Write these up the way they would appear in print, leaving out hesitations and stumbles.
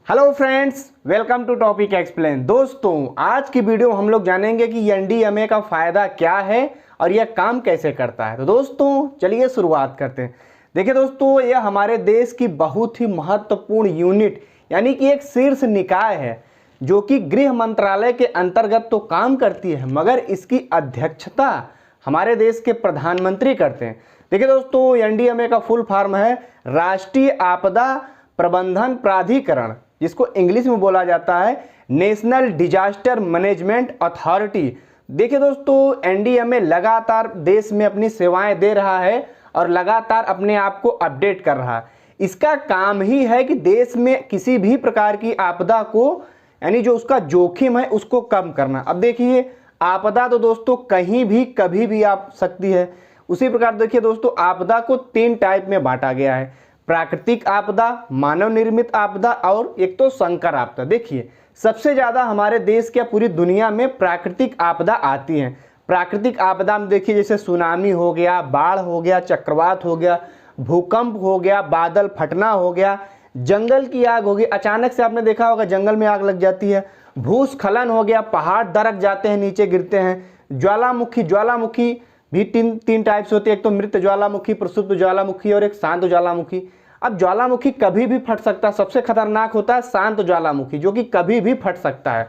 Hello friends, welcome to Topic Explain. दोस्तों, आज की वीडियो हम लोग जानेंगे कि एनडीएमए का फ़ायदा क्या है और यह काम कैसे करता है। तो दोस्तों चलिए शुरुआत करते हैं। देखिए दोस्तों, यह हमारे देश की बहुत ही महत्वपूर्ण यूनिट यानी कि एक शीर्ष निकाय है जो कि गृह मंत्रालय के अंतर्गत तो काम करती है, मगर इसकी अध्यक्षता हमारे देश के प्रधानमंत्री करते हैं। देखिए दोस्तों, एनडीएमए का फुल फॉर्म है राष्ट्रीय आपदा प्रबंधन प्राधिकरण, जिसको इंग्लिश में बोला जाता है नेशनल डिजास्टर मैनेजमेंट अथॉरिटी। देखिए दोस्तों, एनडीएमए लगातार देश में अपनी सेवाएं दे रहा है और लगातार अपने आप को अपडेट कर रहा है। इसका काम ही है कि देश में किसी भी प्रकार की आपदा को यानी जो उसका जोखिम है उसको कम करना। अब देखिए, आपदा तो दोस्तों कहीं भी कभी भी आ सकती है। उसी प्रकार देखिए दोस्तों, आपदा को 3 टाइप में बांटा गया है: प्राकृतिक आपदा, मानव निर्मित आपदा और एक तो संकर आपदा। देखिए, सबसे ज़्यादा हमारे देश के पूरी दुनिया में प्राकृतिक आपदा आती हैं। प्राकृतिक आपदा में देखिए जैसे सुनामी हो गया, बाढ़ हो गया, चक्रवात हो गया, भूकंप हो गया, बादल फटना हो गया, जंगल की आग हो गई, अचानक से आपने देखा होगा जंगल में आग लग जाती है, भूस्खलन हो गया, पहाड़ दरक जाते हैं, नीचे गिरते हैं, ज्वालामुखी भी तीन टाइप्स होती है, एक तो मृत ज्वालामुखी, प्रसुप्त ज्वालामुखी और एक शांत ज्वालामुखी। अब ज्वालामुखी कभी भी फट सकता है, सबसे खतरनाक होता है शांत ज्वालामुखी जो कि कभी भी फट सकता है।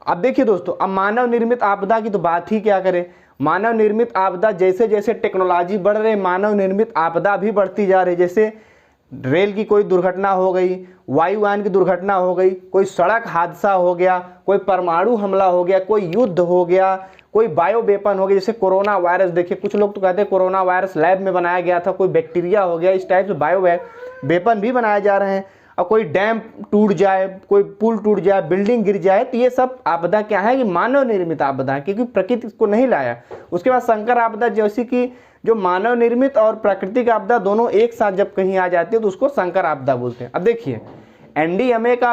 अब देखिए दोस्तों, अब मानव निर्मित आपदा की तो बात ही क्या करें। मानव निर्मित आपदा जैसे जैसे टेक्नोलॉजी बढ़ रही, मानव निर्मित आपदा भी बढ़ती जा रही। जैसे रेल की कोई दुर्घटना हो गई, वायुयान की दुर्घटना हो गई, कोई सड़क हादसा हो गया, कोई परमाणु हमला हो गया, कोई युद्ध हो गया, कोई बायो वेपन हो गया, जैसे कोरोना वायरस। देखिए, कुछ लोग तो कहते हैं कोरोना वायरस लैब में बनाया गया था, कोई बैक्टीरिया हो गया, इस टाइप से बायो वेपन भी बनाए जा रहे हैं। और कोई डैम टूट जाए, कोई पुल टूट जाए, बिल्डिंग गिर जाए, तो ये सब आपदा क्या है कि मानव निर्मित आपदा है, क्योंकि प्रकृति इसको नहीं लाया। उसके बाद संकर आपदा, जैसे कि जो मानव निर्मित और प्राकृतिक आपदा दोनों एक साथ जब कहीं आ जाती है तो उसको संकर आपदा बोलते हैं। अब देखिए, एनडीएमए का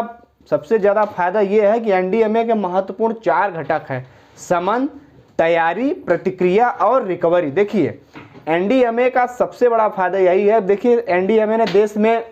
सबसे ज़्यादा फायदा ये है कि एनडीएमए के महत्वपूर्ण 4 घटक हैं: समन, तैयारी, प्रतिक्रिया और रिकवरी। देखिए, एनडीएमए का सबसे बड़ा फायदा यही है। देखिए, एनडीएमए ने देश में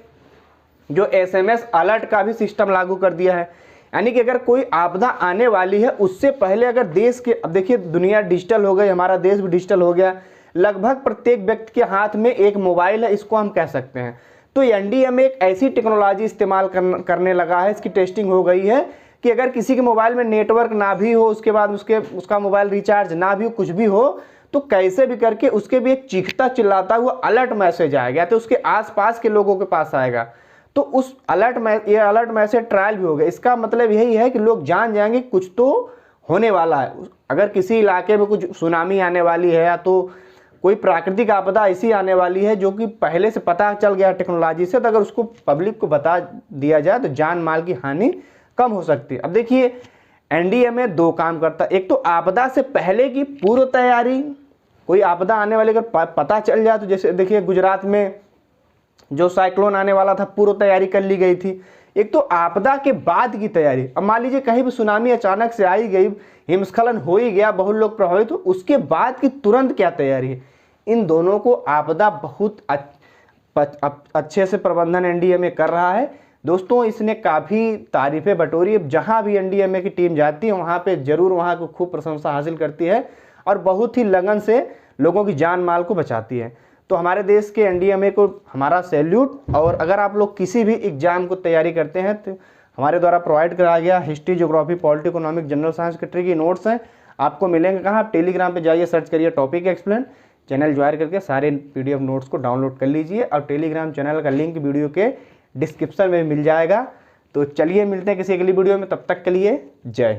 जो एसएमएस अलर्ट का भी सिस्टम लागू कर दिया है, यानी कि अगर कोई आपदा आने वाली है उससे पहले अगर देश के, अब देखिए दुनिया डिजिटल हो गई, हमारा देश भी डिजिटल हो गया, लगभग प्रत्येक व्यक्ति के हाथ में एक मोबाइल है, इसको हम कह सकते हैं। तो एनडीएमए एक ऐसी टेक्नोलॉजी इस्तेमाल करने लगा है, इसकी टेस्टिंग हो गई है कि अगर किसी के मोबाइल में नेटवर्क ना भी हो, उसके बाद उसका मोबाइल रिचार्ज ना भी हो, कुछ भी हो, तो कैसे भी करके उसके भी एक चीखता चिल्लाता हुआ अलर्ट मैसेज आएगा, तो उसके आसपास के लोगों के पास आएगा। तो उस ये अलर्ट मैसेज ट्रायल भी हो गया। इसका मतलब यही है कि लोग जान जाएंगे कुछ तो होने वाला है। अगर किसी इलाके में कुछ सुनामी आने वाली है या तो कोई प्राकृतिक आपदा ऐसी आने वाली है जो कि पहले से पता चल गया टेक्नोलॉजी से, तो अगर उसको पब्लिक को बता दिया जाए तो जान माल की हानि कम हो सकती है। अब देखिए, एनडीएमए 2 काम करता है। एक तो आपदा से पहले की पूर्व तैयारी, कोई आपदा आने वाली अगर पता चल जाए तो जैसे देखिए गुजरात में जो साइक्लोन आने वाला था, पूर्व तैयारी कर ली गई थी। एक तो आपदा के बाद की तैयारी, अब मान लीजिए कहीं भी सुनामी अचानक से आई गई, हिमस्खलन हो ही गया, बहुत लोग प्रभावित हो, उसके बाद की तुरंत क्या तैयारी है। इन दोनों को आपदा बहुत अच्छे से प्रबंधन एनडीएमए कर रहा है। दोस्तों, इसने काफ़ी तारीफें बटोरी है। जहाँ भी एनडीएमए की टीम जाती है वहाँ पे जरूर वहाँ को खूब प्रशंसा हासिल करती है और बहुत ही लगन से लोगों की जान माल को बचाती है। तो हमारे देश के एनडीएमए को हमारा सैल्यूट। और अगर आप लोग किसी भी एग्जाम को तैयारी करते हैं तो हमारे द्वारा प्रोवाइड कराया गया history, geography, polity, economic, general science के ट्रिकी नोट्स हैं, आपको मिलेंगे कहाँ? आप टेलीग्राम पे जाइए, सर्च करिए टॉपिक एक्सप्लेन, चैनल ज्वाइन करके सारे पीडीएफ नोट्स को डाउनलोड कर लीजिए। और टेलीग्राम चैनल का लिंक वीडियो के डिस्क्रिप्शन में मिल जाएगा। तो चलिए मिलते हैं किसी अगली वीडियो में, तब तक के लिए जय।